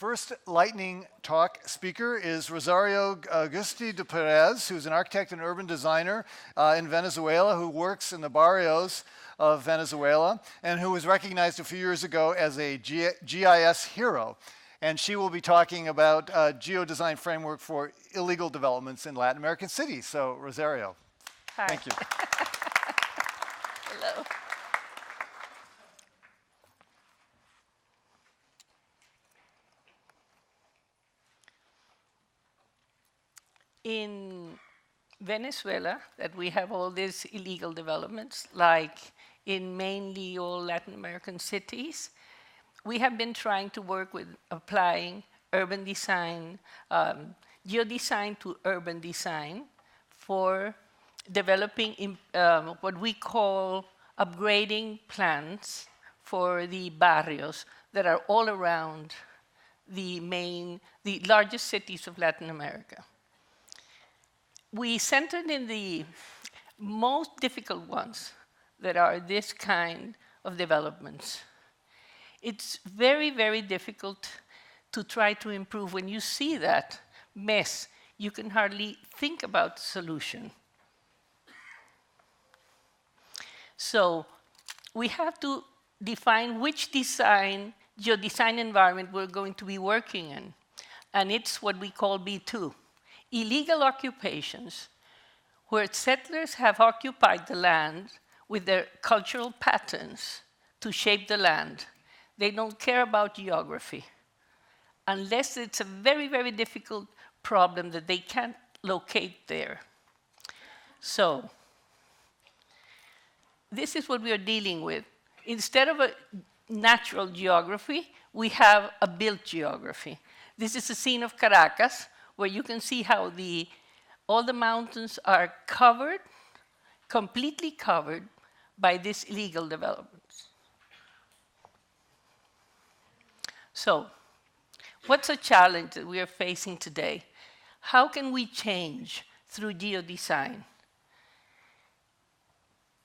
first lightning talk speaker is Rosario Giusti de Perez, who's an architect and urban designer in Venezuela who works in the Barrios of Venezuela and who was recognized a few years ago as a GIS hero. And she will be talking about geodesign framework for illegal developments in Latin American cities. So, Rosario, hi. Thank you. Hello. In Venezuela, that we have all these illegal developments, like in mainly all Latin American cities, we have been trying to work with applying urban design, geodesign to urban design for developing what we call upgrading plans for the barrios that are all around the largest cities of Latin America. We centered in the most difficult ones that are this kind of developments. It's very, very difficult to try to improve. When you see that mess, you can hardly think about the solution. So we have to define which geodesign environment we're going to be working in. And it's what we call B2. Illegal occupations, where settlers have occupied the land with their cultural patterns to shape the land. They don't care about geography, unless it's a very, very difficult problem that they can't locate there. So this is what we are dealing with. Instead of a natural geography, we have a built geography. This is a scene of Caracas, where you can see how all the mountains are covered, completely covered by these illegal developments. So, what's a challenge that we are facing today? How can we change through geodesign?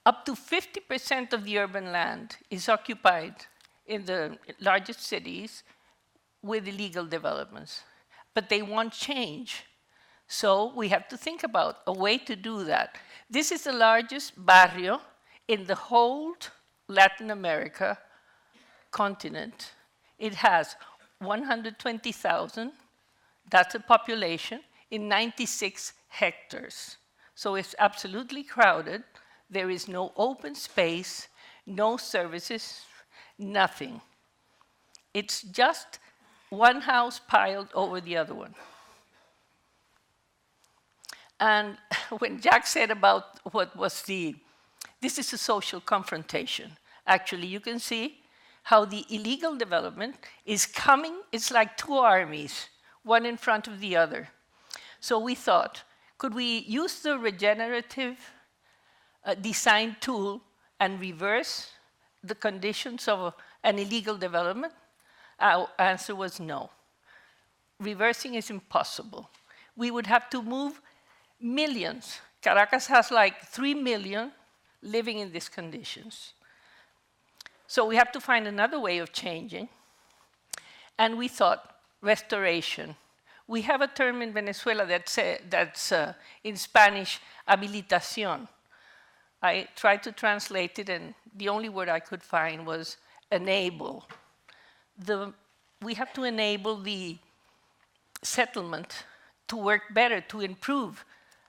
Up to 50% of the urban land is occupied in the largest cities with illegal developments. But they want change. So we have to think about a way to do that. This is the largest barrio in the whole Latin America continent. It has 120,000, that's a population, in 96 hectares. So it's absolutely crowded. There is no open space, no services, nothing. It's just one house piled over the other one. And when Jack said about this is a social confrontation. Actually, you can see how the illegal development is coming. It's like two armies, one in front of the other. So we thought, could we use the regenerative design tool and reverse the conditions of an illegal development? Our answer was no. Reversing is impossible. We would have to move millions. Caracas has like 3 million living in these conditions. So we have to find another way of changing. And we thought, restoration. We have a term in Venezuela that's in Spanish, habilitación. I tried to translate it, and the only word I could find was enable. We have to enable the settlement to work better, to improve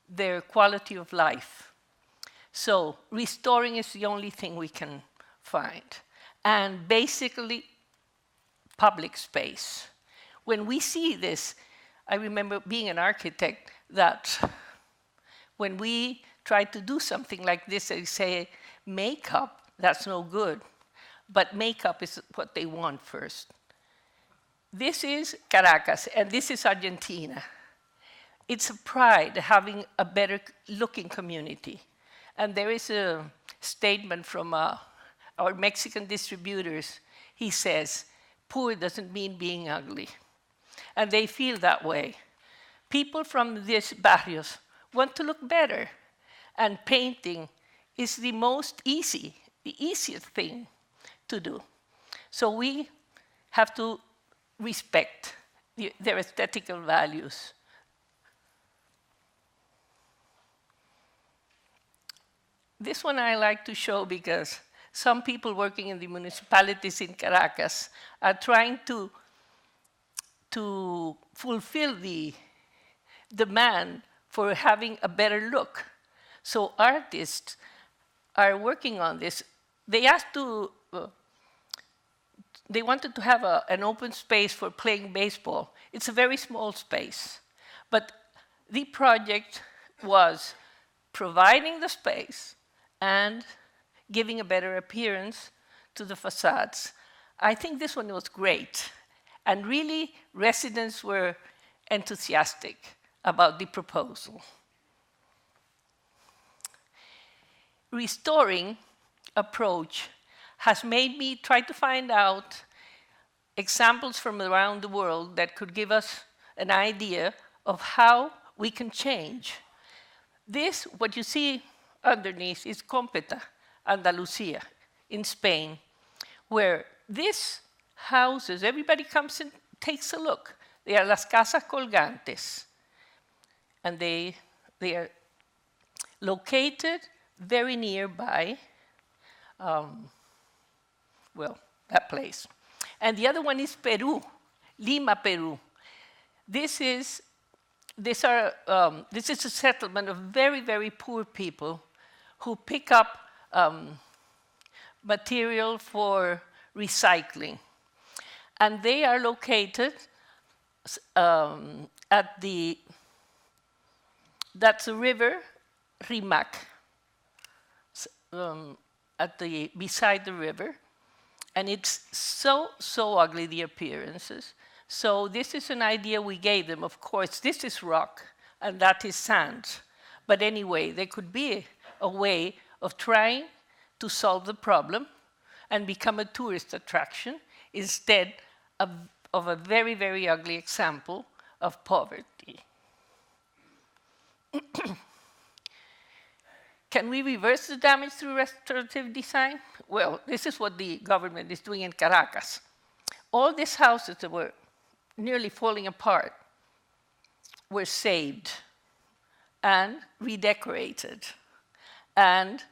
their quality of life. So restoring is the only thing we can find. And basically, public space. When we see this, I remember being an architect, that when we try to do something like this, they say, makeup, that's no good. But makeup is what they want first. This is Caracas, and this is Argentina. It's a pride having a better looking community. And there is a statement from our Mexican distributors. He says, poor doesn't mean being ugly. And they feel that way. People from these barrios want to look better. And painting is the easiest thing to do. So we have to respect their aesthetical values. This one I like to show because some people working in the municipalities in Caracas are trying to fulfill the demand for having a better look. So artists are working on this. They wanted to have an open space for playing baseball. It's a very small space. But the project was providing the space and giving a better appearance to the facades. I think this one was great. And really, residents were enthusiastic about the proposal. Restoring approach has made me try to find out examples from around the world that could give us an idea of how we can change. This, what you see underneath, is Competa, Andalusia, in Spain, where these houses, everybody comes and takes a look. They are las casas colgantes, and they are located very nearby, well, that place. And the other one is Peru, Lima, Peru. This is a settlement of very, very poor people who pick up material for recycling. And they are located at that's the river Rimac, beside the river. And it's so ugly, the appearances. So this is an idea we gave them. Of course, this is rock, and that is sand. But anyway, there could be a way of trying to solve the problem and become a tourist attraction instead of a very, very ugly example of poverty. Can we reverse the damage through restorative design? Well, this is what the government is doing in Caracas. All these houses that were nearly falling apart were saved and redecorated. And,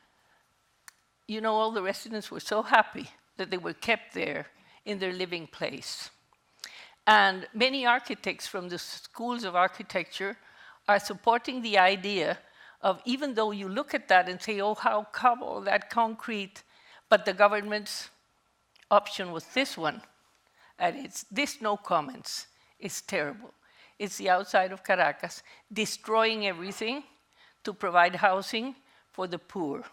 you know, all the residents were so happy that they were kept there in their living place. And many architects from the schools of architecture are supporting the idea of, even though you look at that and say, oh, how come all that concrete, but the government's option was this one, and it's this no comments. It's terrible. It's the outside of Caracas, destroying everything to provide housing for the poor.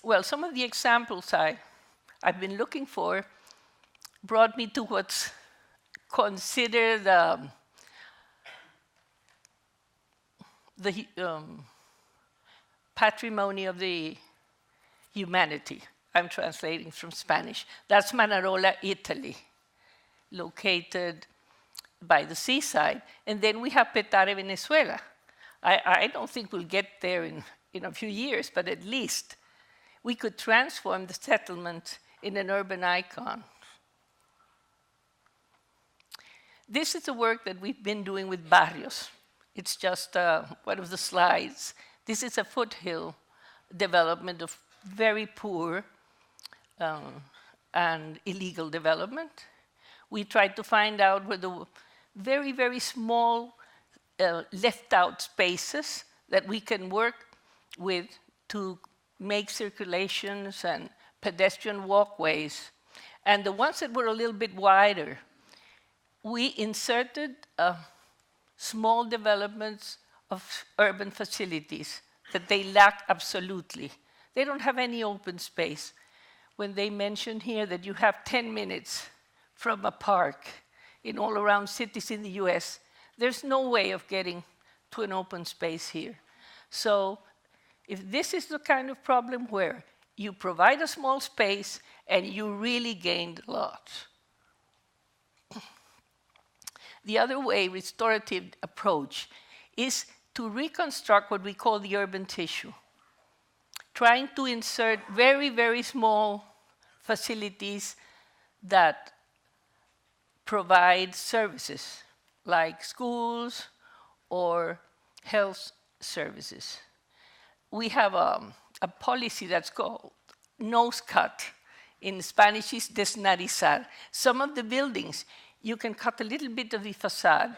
Well, some of the examples I've been looking for brought me to what's considered the patrimony of the humanity. I'm translating from Spanish. That's Manarola, Italy, located by the seaside. And then we have Petare, Venezuela. I don't think we'll get there in a few years, but at least we could transform the settlement in an urban icon. This is the work that we've been doing with Barrios. It's just one of the slides. This is a foothill development of very poor and illegal development. We tried to find out where the very, very small left out spaces that we can work with to make circulations and pedestrian walkways. And the ones that were a little bit wider, we inserted small developments of urban facilities that they lack absolutely. They don't have any open space. When they mention here that you have 10 minutes from a park in all around cities in the US, there's no way of getting to an open space here. So if this is the kind of problem where you provide a small space and you really gained a lot. The other way, restorative approach, is to reconstruct what we call the urban tissue, trying to insert very, very small facilities that provide services like schools or health services. We have a policy that's called nose cut. In Spanish, is desnarizar. Some of the buildings, you can cut a little bit of the facade.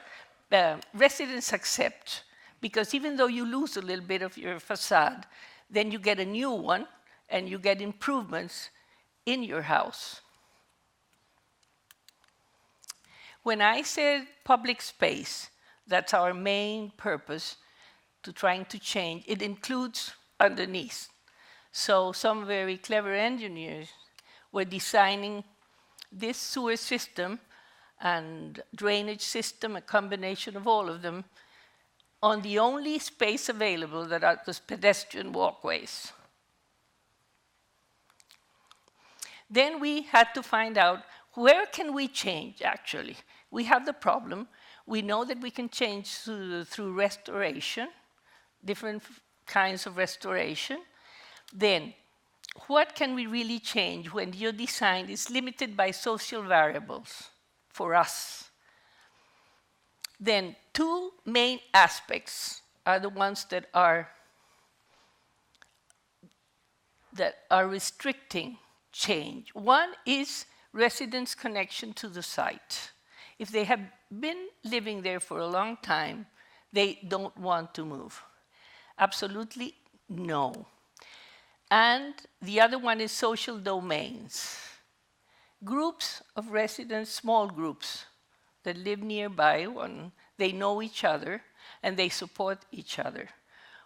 Residents accept, because even though you lose a little bit of your facade, then you get a new one and you get improvements in your house. When I said public space, that's our main purpose to trying to change. It includes underneath. So some very clever engineers were designing this sewer system and drainage system, a combination of all of them, on the only space available that are the pedestrian walkways. Then we had to find out, where can we change, actually? We have the problem. We know that we can change through restoration, different kinds of restoration. Then, what can we really change when your design is limited by social variables for us? Then, two main aspects are the ones that are restricting change. One is residents' connection to the site. If they have been living there for a long time, they don't want to move. Absolutely no. And the other one is social domains. Groups of residents, small groups that live nearby, they know each other and they support each other.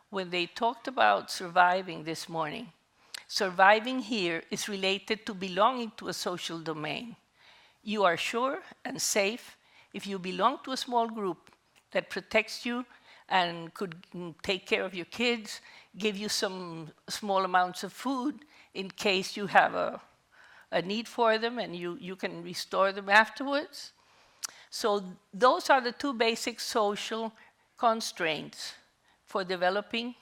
When they talked about surviving this morning, surviving here is related to belonging to a social domain. You are sure and safe if you belong to a small group that protects you and could take care of your kids, give you some small amounts of food in case you have a need for them and you can restore them afterwards. So those are the two basic social constraints for developing,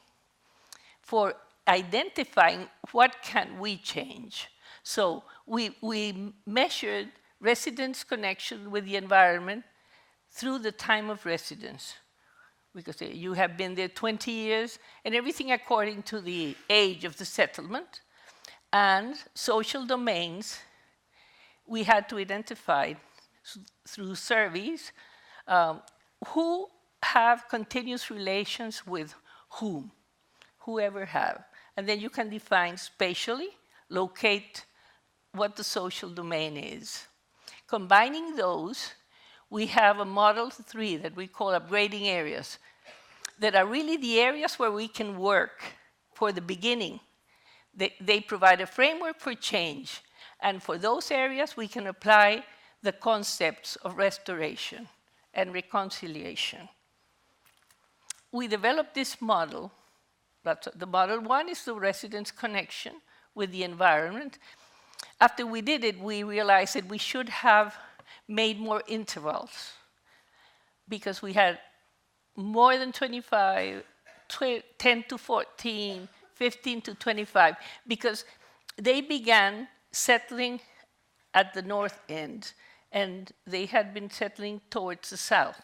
for identifying what can we change. So we measured residents' connection with the environment through the time of residence. Because you have been there 20 years, and everything according to the age of the settlement. And social domains, we had to identify through surveys who have continuous relations with whom, whoever have. And then you can define spatially, locate what the social domain is. Combining those, we have a model 3 that we call upgrading areas, that are really the areas where we can work for the beginning. They provide a framework for change, and for those areas we can apply the concepts of restoration and reconciliation. We developed this model. The model 1 is the residents' connection with the environment. After we did it, we realized that we should have made more intervals because we had more than 25, 10 to 14, 15 to 25, because they began settling at the north end and they had been settling towards the south.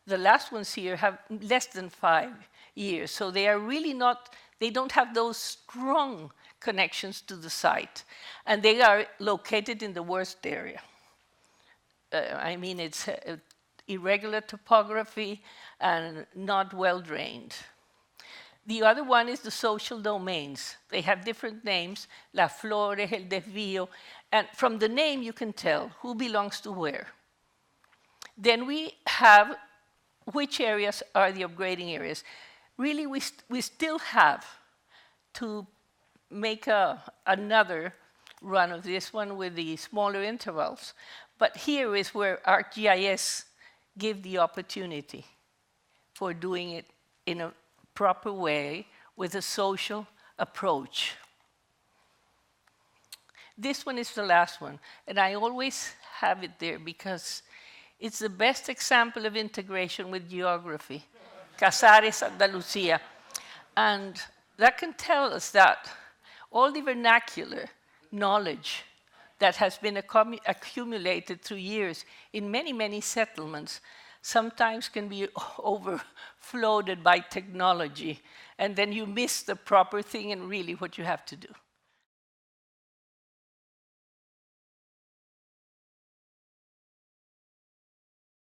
The last ones here have less than 5 years, so they are really not, they don't have those strong connections to the site, and they are located in the worst area. I mean, it's irregular topography and not well drained. The other one is the social domains. They have different names, La Flores, El Desvío, and from the name you can tell who belongs to where. Then we have which areas are the upgrading areas. Really, we still have to make another run of this one with the smaller intervals. But here is where ArcGIS give the opportunity for doing it in a proper way with a social approach. This one is the last one, and I always have it there because it's the best example of integration with geography. Casares, Andalusia. And that can tell us that all the vernacular knowledge that has been accumulated through years in many, many settlements sometimes can be overfloated by technology, and then you miss the proper thing and really what you have to do.